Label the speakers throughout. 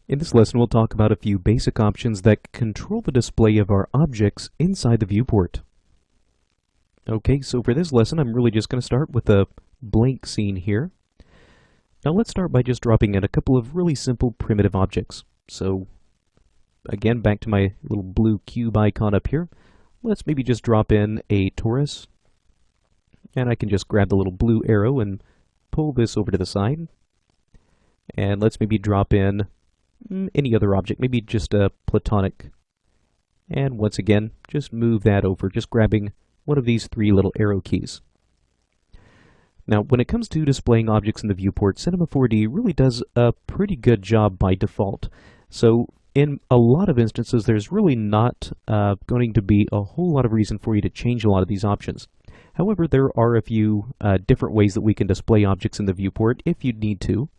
Speaker 1: In this lesson, we'll talk about a few basic options that control the display of our objects inside the viewport. Okay, so for this lesson, I'm really just going to start with a blank scene here. Now let's start by just dropping in a couple of really simple primitive objects. So again, back to my little blue cube icon up here. Let's maybe just drop in a torus. And I can just grab the little blue arrow and pull this over to the side. And let's maybe drop in any other object, maybe just a platonic. And once again, just move that over, just grabbing one of these three little arrow keys. Now, when it comes to displaying objects in the viewport, Cinema 4D really does a pretty good job by default. So in a lot of instances, there's really not going to be a whole lot of reason for you to change a lot of these options. However, there are a few different ways that we can display objects in the viewport if you need to.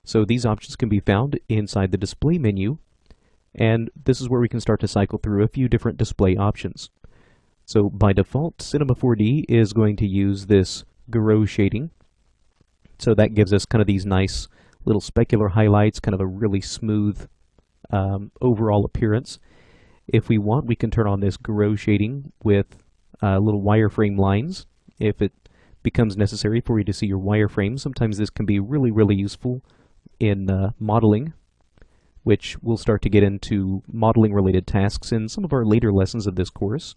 Speaker 1: So these options can be found inside the display menu, and this is where we can start to cycle through a few different display options. So by default, Cinema 4D is going to use this Garrow shading. So that gives us kind of these nice little specular highlights, kind of a really smooth overall appearance. If we want, we can turn on this Garrow shading with little wireframe lines. If it becomes necessary for you to see your wireframe, sometimes this can be really useful in modeling, which we'll start to get into modeling related tasks in some of our later lessons of this course.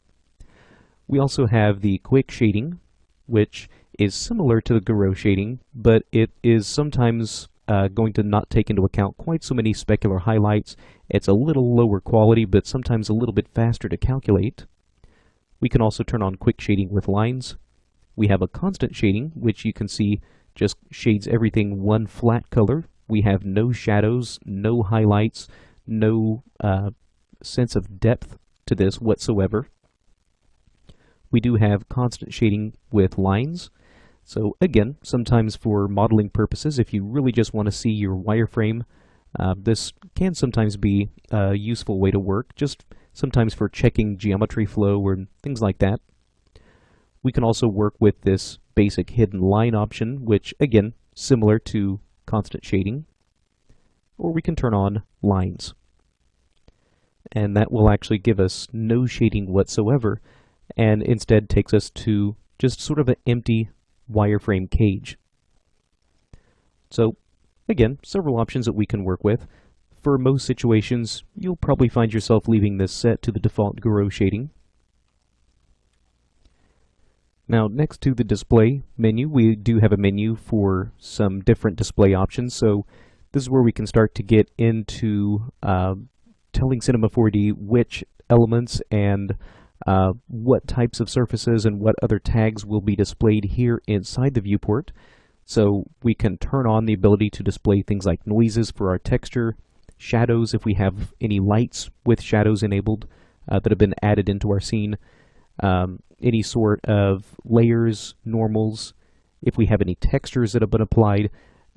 Speaker 1: We also have the quick shading, which is similar to the Garrow shading, but it is sometimes going to not take into account quite so many specular highlights. It's a little lower quality, but sometimes a little bit faster to calculate. We can also turn on quick shading with lines. We have a constant shading, which you can see just shades everything one flat color. We have no shadows, no highlights, no sense of depth to this whatsoever. We do have constant shading with lines. So again, sometimes for modeling purposes, if you really just want to see your wireframe, this can sometimes be a useful way to work, just sometimes for checking geometry flow or things like that. We can also work with this basic hidden line option, which again, similar to constant shading, or we can turn on lines. And that will actually give us no shading whatsoever, and instead takes us to just sort of an empty wireframe cage. So again, several options that we can work with. For most situations, you'll probably find yourself leaving this set to the default Garrow shading. Now, next to the display menu, we do have a menu for some different display options. So this is where we can start to get into telling Cinema 4D which elements and what types of surfaces and what other tags will be displayed here inside the viewport. So we can turn on the ability to display things like noises for our texture, shadows if we have any lights with shadows enabled that have been added into our scene, any sort of layers, normals, if we have any textures that have been applied.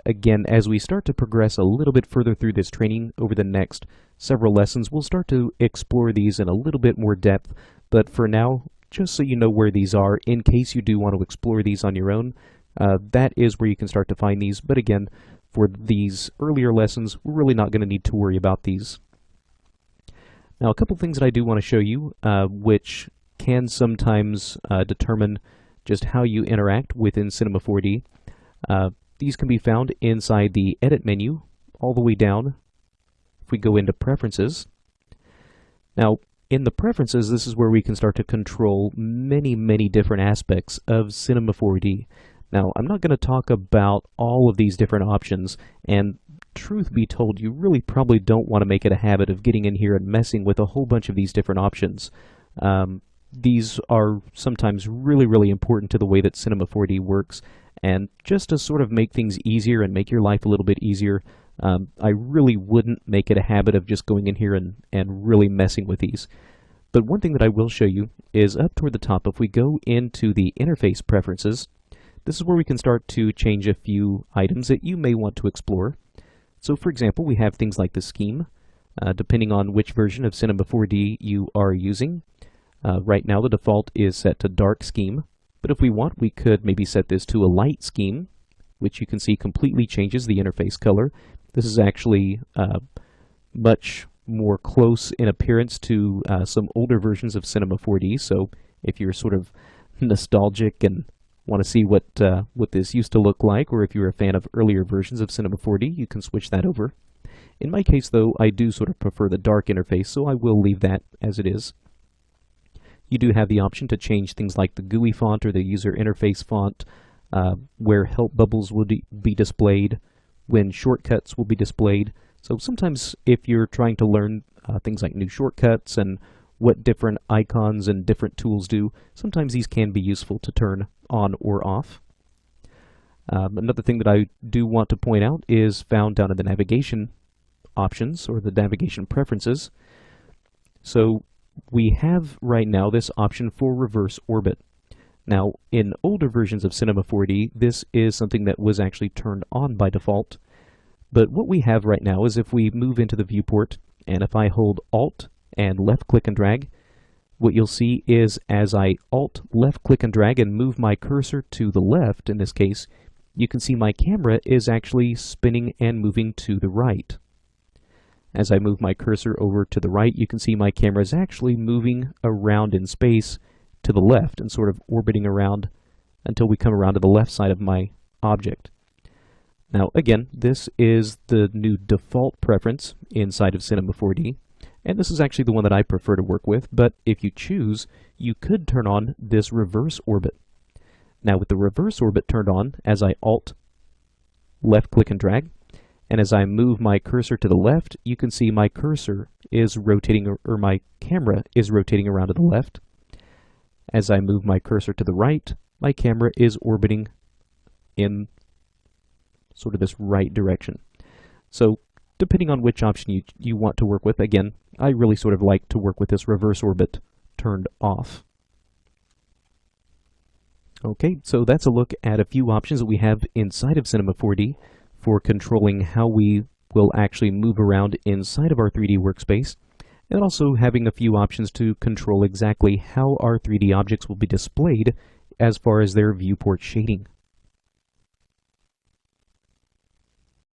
Speaker 1: Again, as we start to progress a little bit further through this training over the next several lessons, we'll start to explore these in a little bit more depth. But for now, just so you know where these are, in case you do want to explore these on your own, that is where you can start to find these. But again, for these earlier lessons, we're really not going to need to worry about these. Now, a couple things that I do want to show you, which can sometimes determine just how you interact within Cinema 4D. These can be found inside the Edit menu, all the way down. If we go into Preferences. Now, in the Preferences, this is where we can start to control many different aspects of Cinema 4D. Now, I'm not going to talk about all of these different options, and truth be told, you really probably don't want to make it a habit of getting in here and messing with a whole bunch of these different options. These are sometimes really important to the way that Cinema 4D works, and just to sort of make things easier and make your life a little bit easier, I really wouldn't make it a habit of just going in here and really messing with these. But one thing that I will show you is up toward the top. If we go into the Interface Preferences, this is where we can start to change a few items that you may want to explore. So for example, we have things like the scheme, depending on which version of Cinema 4D you are using. Right now the default is set to dark scheme, but if we want, we could maybe set this to a light scheme, which you can see completely changes the interface color. This is actually much more close in appearance to some older versions of Cinema 4D. So if you're sort of nostalgic and want to see what this used to look like, or if you're a fan of earlier versions of Cinema 4D, you can switch that over. In my case, though, I do sort of prefer the dark interface, so I will leave that as it is. You do have the option to change things like the GUI font or the user interface font, where help bubbles will be displayed, when shortcuts will be displayed. So sometimes if you're trying to learn things like new shortcuts and what different icons and different tools do, sometimes these can be useful to turn on or off. Another thing that I do want to point out is found down in the navigation options, or the navigation preferences. So we have right now this option for reverse orbit. Now, in older versions of Cinema 4D, this is something that was actually turned on by default. But what we have right now is if we move into the viewport, and if I hold Alt and left click and drag, what you'll see is as I Alt left click and drag and move my cursor to the left, in this case, you can see my camera is actually spinning and moving to the right. As I move my cursor over to the right, you can see my camera is actually moving around in space to the left and sort of orbiting around until we come around to the left side of my object. Now again, this is the new default preference inside of Cinema 4D, and this is actually the one that I prefer to work with, but if you choose, you could turn on this reverse orbit. Now with the reverse orbit turned on, as I Alt left click and drag, and as I move my cursor to the left, you can see my cursor is rotating, or my camera is rotating around to the left. As I move my cursor to the right, my camera is orbiting in sort of this right direction. So depending on which option you want to work with, again, I really sort of like to work with this reverse orbit turned off. Okay, so that's a look at a few options that we have inside of Cinema 4D for controlling how we will actually move around inside of our 3D workspace, and also having a few options to control exactly how our 3D objects will be displayed as far as their viewport shading.